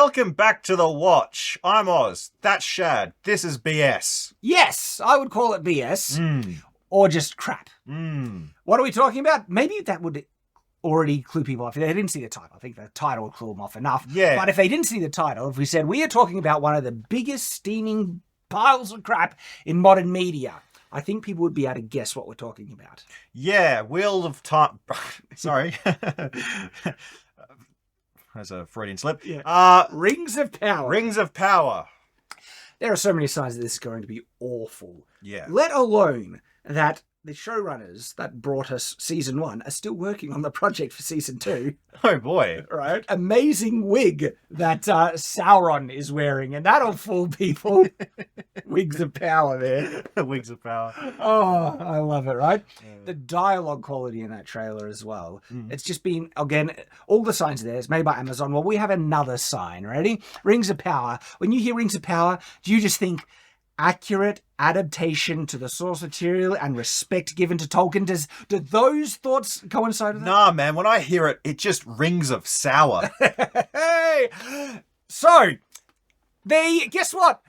Welcome back to The Watch. I'm Oz. That's Shad. This is BS. Yes, I would call it BS. Or just crap. What are we talking about? Maybe that would already clue people off. If they didn't see the title, I think the title would clue them off enough. Yeah. But if they didn't see the title, if we said we are talking about one of the biggest steaming piles of crap in modern media, I think people would be able to guess what we're talking about. Yeah, Wheel of Time. Sorry. That's a Freudian slip. Yeah. Rings of Power. Rings of Power. There are so many signs that this is going to be awful. Yeah. Let alone that the showrunners that brought us season 1 are still working on the project for season 2. Oh boy. Right? Amazing wig that Sauron is wearing, and that'll fool people. Wigs of power there. Wigs of Power. Oh, I love it, right? The dialogue quality in that trailer as well. It's just been, again, all the signs there. It's made by Amazon. Well, we have another sign. Ready? Rings of Power. When you hear Rings of Power, do you just think accurate adaptation to the source material and respect given to Tolkien? Do those thoughts coincide with that? Nah, man. When I hear it, it just rings of sour. Hey! So, guess what?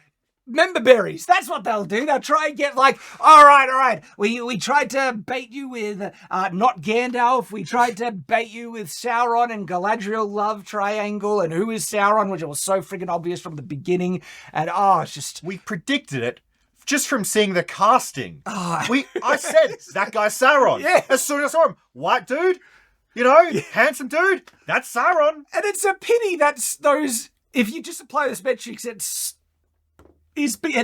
Member berries. That's what they'll do. They'll try and get like, all right. We tried to bait you with not Gandalf. We tried to bait you with Sauron and Galadriel love triangle and who is Sauron, which was so freaking obvious from the beginning. And it's just... We predicted it just from seeing the casting. Oh. I said, that guy's Sauron. Yeah. As soon as I saw him. White dude, handsome dude. That's Sauron. And it's a pity that's those... If you just apply those metrics, ends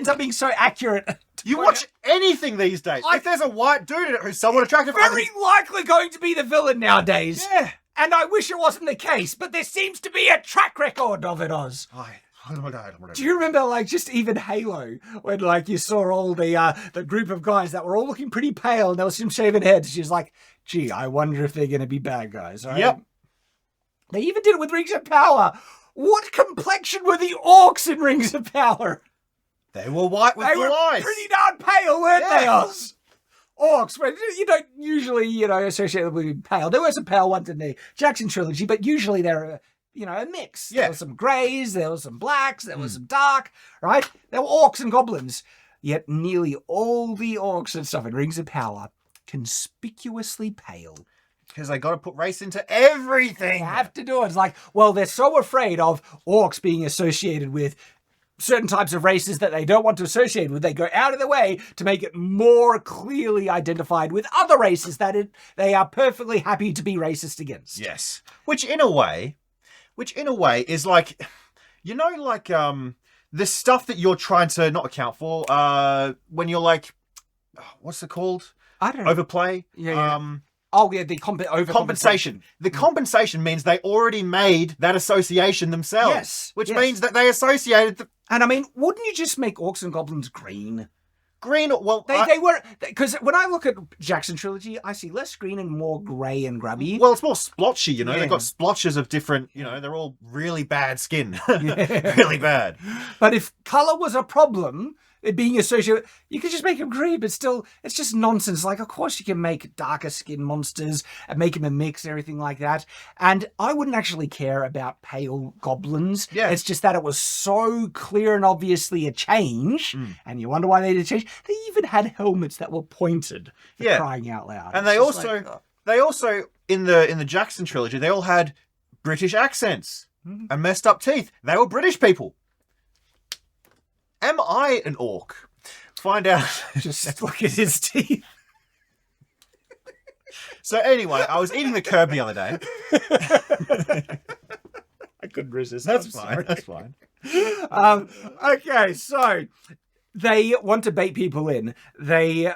up being so accurate. You watch anything these days. If there's a white dude in it who's somewhat attractive... Very likely going to be the villain nowadays. Yeah. And I wish it wasn't the case, but there seems to be a track record of it, Oz. Do you remember, just even Halo, when, you saw all the group of guys that were all looking pretty pale and there was some shaven heads? She was like, gee, I wonder if they're going to be bad guys, right? Yep. They even did it with Rings of Power. What complexion were the orcs in Rings of Power? They were white with blue eyes. They were pretty darn pale, weren't they, Oz? Orcs, well, you don't usually, associate them with pale. There were some pale ones in the Jackson trilogy, but usually they're, a mix. Yeah. There was some greys, there was some blacks, there was some dark, right? There were orcs and goblins. Yet nearly all the orcs and stuff in Rings of Power, conspicuously pale. Because they got to put race into everything. They have to do it. It's they're so afraid of orcs being associated with certain types of races that they don't want to associate with. They go out of their way to make it more clearly identified with other races that they are perfectly happy to be racist against. Yes. Which in a way is the stuff that you're trying to not account for, when you're what's it called? I don't know. Overplay? Yeah. The compensation. The compensation means they already made that association themselves. Yes. Which means that they associated... And wouldn't you just make orcs and goblins green? Green, well... They were... Because when I look at Jackson Trilogy, I see less green and more grey and grubby. Well, it's more splotchy, Yeah. They've got splotches of different... they're all really bad skin. Really bad. But if colour was a problem... It being associated, you could just make them green, but still, it's just nonsense. Of course you can make darker skin monsters and make them a mix and everything like that. And I wouldn't actually care about pale goblins. Yeah. It's just that it was so clear and obviously a change, and you wonder why they did change. They even had helmets that were pointed, for crying out loud. And they also, in the Jackson trilogy, they all had British accents and messed up teeth. They were British people. Am I an orc? Find out. Just look at his teeth. So anyway, I was eating the curb the other day. I couldn't resist. That's fine. Okay, so they want to bait people in. I'm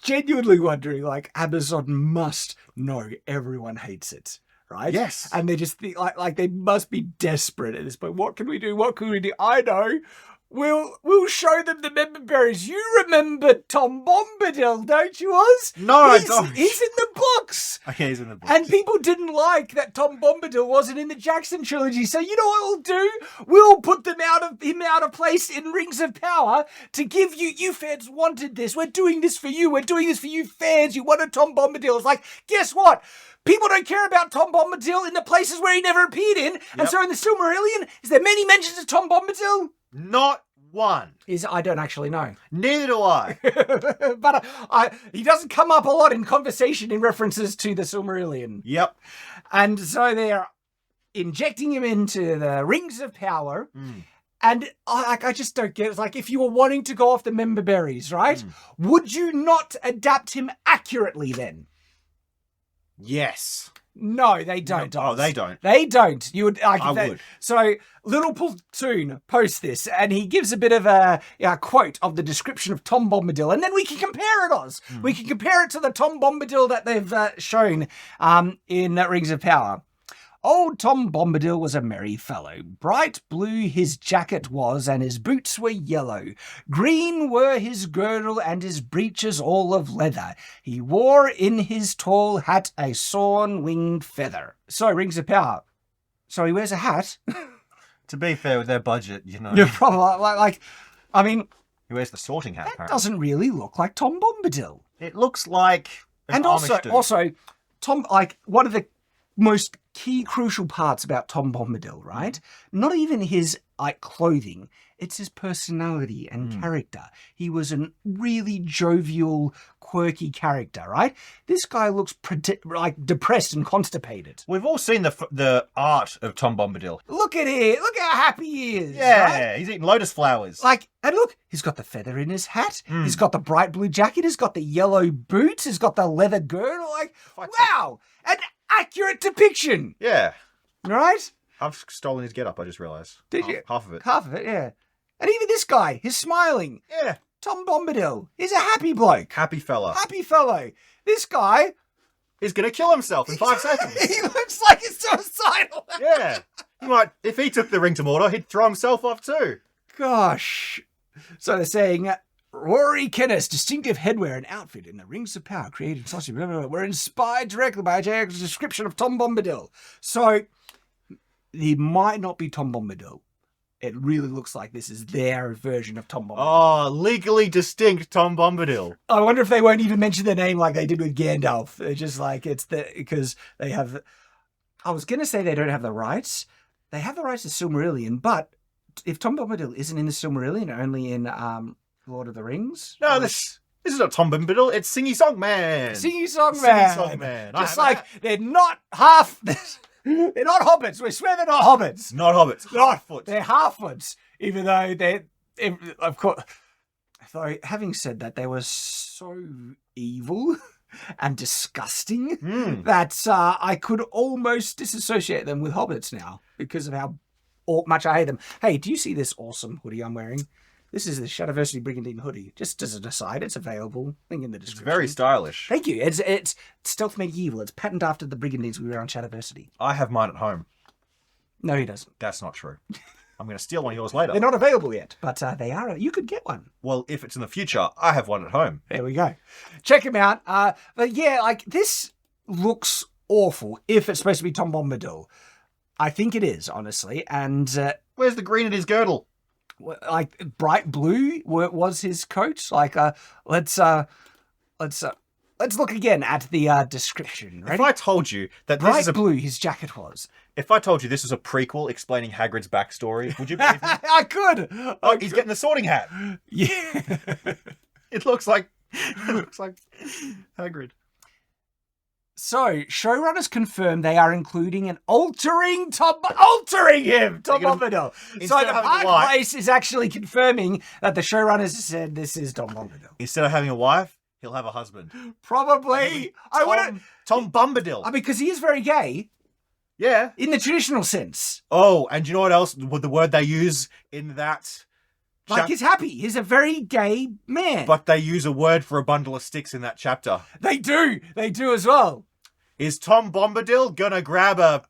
genuinely wondering, Amazon must know everyone hates it. Right? Yes. And they just think they must be desperate at this point. What can we do? What can we do? I know. We'll show them the member berries. You remember Tom Bombadil, don't you, Oz? No, I don't. He's in the books. Okay, he's in the books. And people didn't like that Tom Bombadil wasn't in the Jackson trilogy. So you know what we'll do? We'll put them out out of place in Rings of Power to give you fans wanted this. We're doing this for you. We're doing this for you fans. You wanted Tom Bombadil. It's like, guess what? People don't care about Tom Bombadil in the places where he never appeared in. And so in the Silmarillion, is there many mentions of Tom Bombadil? Not one. I don't actually know. Neither do I. But he doesn't come up a lot in conversation in references to the Silmarillion. Yep. And so they're injecting him into the Rings of Power. And I just don't get it. It's like, if you were wanting to go off the member berries, right? Would you not adapt him accurately then? Yes. No, they don't. No. Oh, they don't. They don't. You would. I would. So Little Platoon posts this, and he gives a bit of a quote of the description of Tom Bombadil, and then we can compare it, Oz. We can compare it to the Tom Bombadil that they've shown in Rings of Power. Old Tom Bombadil was a merry fellow. Bright blue his jacket was, and his boots were yellow. Green were his girdle, and his breeches all of leather. He wore in his tall hat a sawn-winged feather. So, Rings of Power. So he wears a hat? To be fair, with their budget, you know. You're probably, I mean... He wears the sorting hat, That apparently. doesn't really look like Tom Bombadil. It looks like an And Amish dude. also, Tom, one of the most key crucial parts about Tom Bombadil, right? Not even his clothing, it's his personality and character. He was a really jovial, quirky character, right? This guy looks depressed and constipated. We've all seen the art of Tom Bombadil. Look at it. Look how happy he is. Yeah, right? he's eating lotus flowers. And look, he's got the feather in his hat. He's got the bright blue jacket. He's got the yellow boots. He's got the leather girdle. Wow. An accurate depiction. Yeah. Right? I've stolen his getup, I just realised. Did you? Half of it. Half of it, yeah. And even this guy, he's smiling. Yeah. Tom Bombadil, he's a happy bloke. Happy fella. Happy fellow. This guy... He's going to kill himself in 5 seconds. He looks like he's suicidal. Yeah. He might, if he took the ring to Mordor, he'd throw himself off too. Gosh. So they're saying... Rory Kenner's distinctive headwear and outfit in the Rings of Power created such were inspired directly by J.X.'s description of Tom Bombadil. So, he might not be Tom Bombadil. It really looks like this is their version of Tom Bombadil. Oh, legally distinct Tom Bombadil. I wonder if they won't even mention the name like they did with Gandalf. They're just like, because they have... I was going to say they don't have the rights. They have the rights to Silmarillion, but if Tom Bombadil isn't in the Silmarillion, only in... Lord of the Rings? No, this is not Tom Bombadil. It's Singy Song Man. Singy Song Man. Singy Song Man. Just like they're not half. They're not hobbits. We swear they're not hobbits. Not hobbits. Half-foot. They're half-foots, even though they're of course. Though having said that, they were so evil and disgusting that I could almost disassociate them with hobbits now because of how much I hate them. Hey, do you see this awesome hoodie I'm wearing? This is the Shadiversity Brigandine hoodie. Just as an aside, it's available. Link in the description. It's very stylish. Thank you. It's stealth medieval. It's patterned after the Brigandines we wear on Shadiversity. I have mine at home. No, he doesn't. That's not true. I'm going to steal one of yours later. They're not available yet, but they are. You could get one. Well, if it's in the future, I have one at home. There we go. Check him out. But yeah, this looks awful if it's supposed to be Tom Bombadil. I think it is, honestly. And where's the green in his girdle? Bright blue was his coat. Let's look again at the description. Ready? If I told you that bright this is blue his jacket was. If I told you this was a prequel explaining Hagrid's backstory, would you believe me? I could. Oh, he's getting the sorting hat. Yeah. It looks like Hagrid. So, showrunners confirm they are including an altering him, Tom Bombadil. So the Park Place is actually confirming that the showrunners said this is Tom Bombadil. Instead of having a wife, he'll have a husband. Probably. Tom Bombadil. Because he is very gay. Yeah. In the traditional sense. Oh, and do you know what else? What the word they use in that? He's happy. He's a very gay man. But they use a word for a bundle of sticks in that chapter. They do. They do as well. Is Tom Bombadil gonna grab a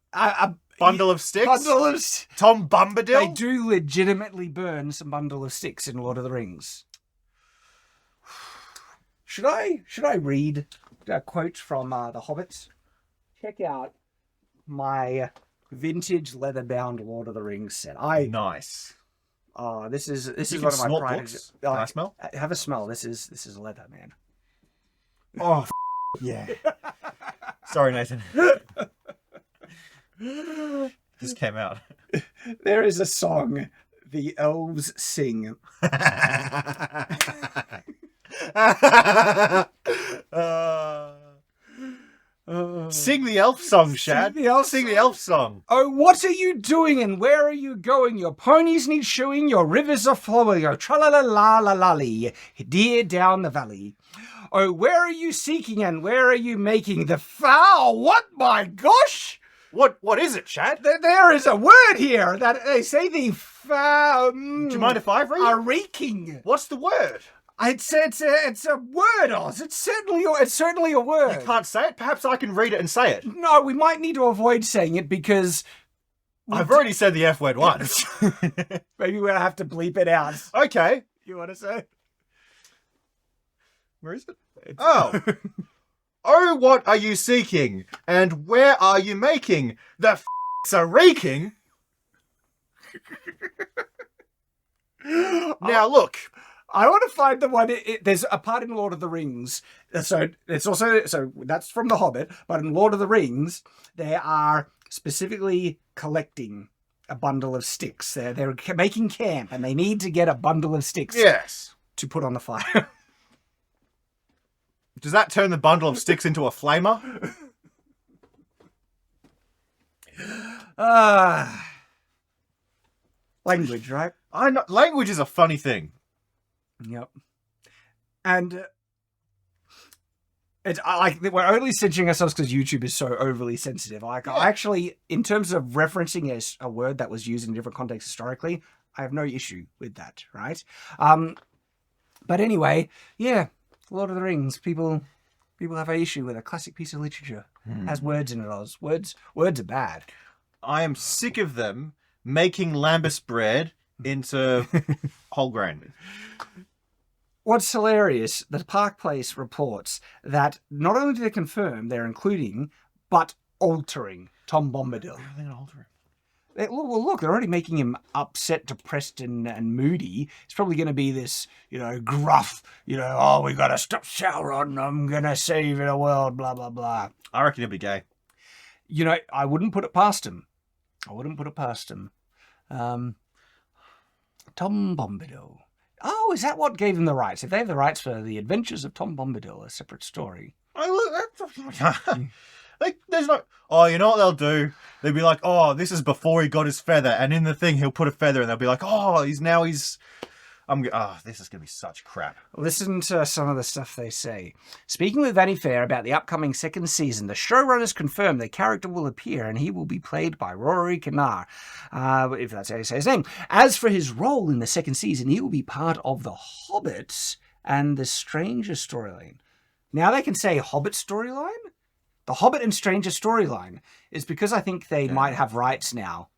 bundle of sticks? Tom Bombadil? They do legitimately burn some bundle of sticks in Lord of the Rings. Should I read a quote from The Hobbit? Check out my vintage leather-bound Lord of the Rings set. Nice. Oh, this is You one can of my snort pride. books. Can I smell? Have a smell. This is leather, man. Oh, yeah. Sorry, Nathan. Just came out. There is a song the elves sing. Sing the elf song, Shad. Sing the elf song. Oh, what are you doing and where are you going? Your ponies need shoeing, your rivers are flowing. Oh, tra-la-la-la-la-lally, dear down the valley. Oh, where are you seeking and where are you making the foul? What, my gosh? What is it, Shad? There is a word here that they say the foul. Do you mind if I read it? Are reeking. What's the word? It's a word, Oz. It's certainly a word. You can't say it? Perhaps I can read it and say it. No, we might need to avoid saying it because I've already said the F word once. maybe we'll have to bleep it out. Okay. You want to say it? Where is it? Oh. Oh, what are you seeking? And where are you making? The f***s are reeking? Now look. I want to find the one. There's a part in Lord of the Rings. So it's also that's from The Hobbit. But in Lord of the Rings, they are specifically collecting a bundle of sticks. They're making camp, and they need to get a bundle of sticks. Yes. To put on the fire. Does that turn the bundle of sticks into a flamer? Language, right? I know language is a funny thing. Yep. And we're only censoring ourselves because YouTube is so overly sensitive. I actually, in terms of referencing a word that was used in a different context historically, I have no issue with that, right? But anyway, yeah, Lord of the Rings, people have an issue with a classic piece of literature. Has words in it, Oz. Words are bad. I am sick of them making lambus bread into whole grain. What's hilarious, the Park Place reports that not only do they confirm they're including, but altering Tom Bombadil. How are they going to alter him? Well, look, they're already making him upset, depressed, and moody. It's probably going to be this, gruff, oh, we got to stop Sauron, I'm going to save the world, blah, blah, blah. I reckon he'll be gay. I wouldn't put it past him. Tom Bombadil. Oh, is that what gave him the rights? If they have the rights for The Adventures of Tom Bombadil, a separate story. There's no... Oh, you know what they'll do? They'll be like, oh, this is before he got his feather. And in the thing, he'll put a feather and they'll be like, oh, this is going to be such crap. Listen to some of the stuff they say. Speaking with Vanity Fair about the upcoming second season, the showrunners confirmed the character will appear and he will be played by Rory Kinnear, if that's how you say his name. As for his role in the second season, he will be part of the Hobbits and the Stranger storyline. Now they can say Hobbit storyline? The Hobbit and Stranger storyline is because I think they might have rights now.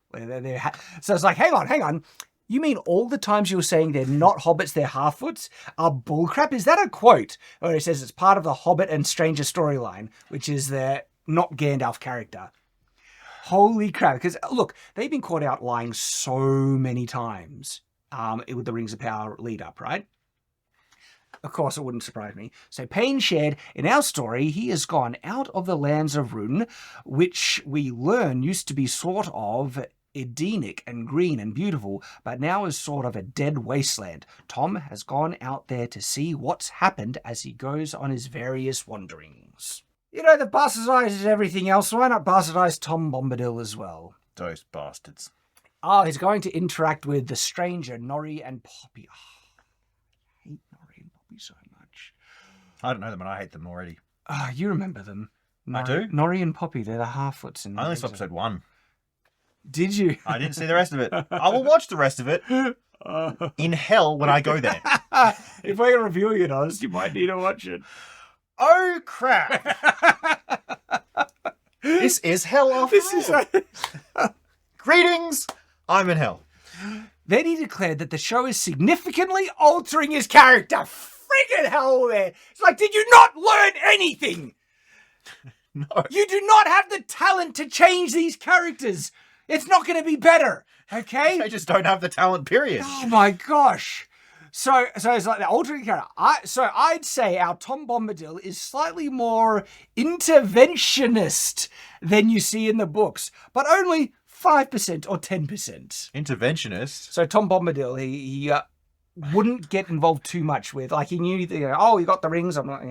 So it's like, hang on. You mean all the times you were saying they're not hobbits, they're half-foots are bullcrap? Is that a quote where it says it's part of the Hobbit and Stranger storyline, which is the not Gandalf character? Holy crap. Because, look, they've been caught out lying so many times with the Rings of Power lead-up, right? Of course, it wouldn't surprise me. So Payne shared, in our story, he has gone out of the lands of Rhûn, which we learn used to be sort of Edenic and green and beautiful, but now is sort of a dead wasteland. Tom has gone out there to see what's happened as he goes on his various wanderings. They've bastardized everything else. Why not bastardize Tom Bombadil as well? Those bastards. Oh, he's going to interact with the stranger, Norrie and Poppy. Oh, I hate Norrie and Poppy so much. I don't know them and I hate them already. You remember them. I do? Norrie and Poppy, they're the half-foots. I only saw episode 1. Did you? I didn't see the rest of it. I will watch the rest of it in hell when I go there. If we're reviewing it, Oz, you might need to watch it. Oh, crap. This is hell after all. Greetings. I'm in hell. Then he declared that the show is significantly altering his character. Friggin' hell there. It's like, did you not learn anything? No. You do not have the talent to change these characters. It's not going to be better. Okay? They just don't have the talent, period. Oh my gosh. So it's like the alternate character. I'd say our Tom Bombadil is slightly more interventionist than you see in the books, but only 5% or 10%. Interventionist? So Tom Bombadil, he wouldn't get involved too much with, like, he knew, oh, you got the rings, I'm not,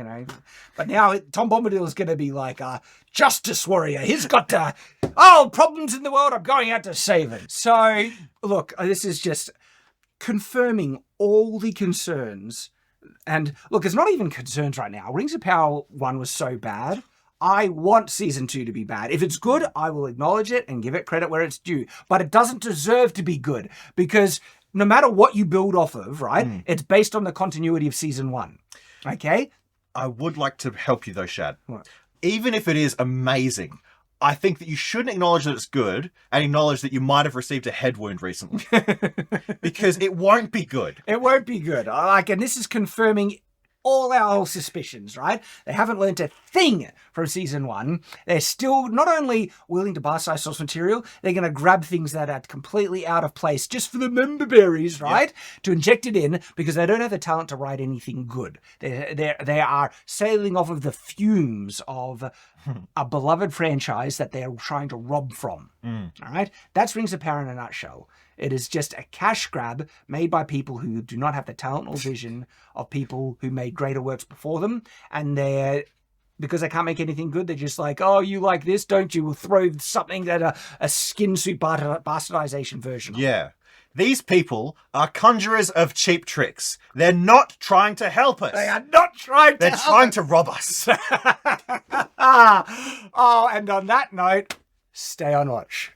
but now Tom Bombadil is going to be like a justice warrior. He's got problems in the world, I'm going out to save it. So, look, this is just confirming all the concerns. And look, it's not even concerns right now. Rings of Power 1 was so bad. I want season 2 to be bad. If it's good, I will acknowledge it and give it credit where it's due. But it doesn't deserve to be good because no matter what you build off of, right, it's based on the continuity of season 1. Okay? I would like to help you though, Shad. What? Even if it is amazing, I think that you shouldn't acknowledge that it's good and acknowledge that you might have received a head wound recently. Because it won't be good. It won't be good. And this is confirming all our suspicions, right? They haven't learned a thing from season 1. They're still not only willing to bastardize source material, they're going to grab things that are completely out of place just for the member berries, right? Yep. To inject it in because they don't have the talent to write anything good. They are sailing off of the fumes of a beloved franchise that they're trying to rob from. All right? That's Rings of Power in a nutshell. It is just a cash grab made by people who do not have the talent or vision of people who made greater works before them. And because they can't make anything good, they're just like, oh, you like this, don't you? We'll throw something that a skin suit bastardization version of. Yeah. These people are conjurers of cheap tricks. They're not trying to help us. They are not trying to help us. They're trying to rob us. Oh, and on that note, stay on watch.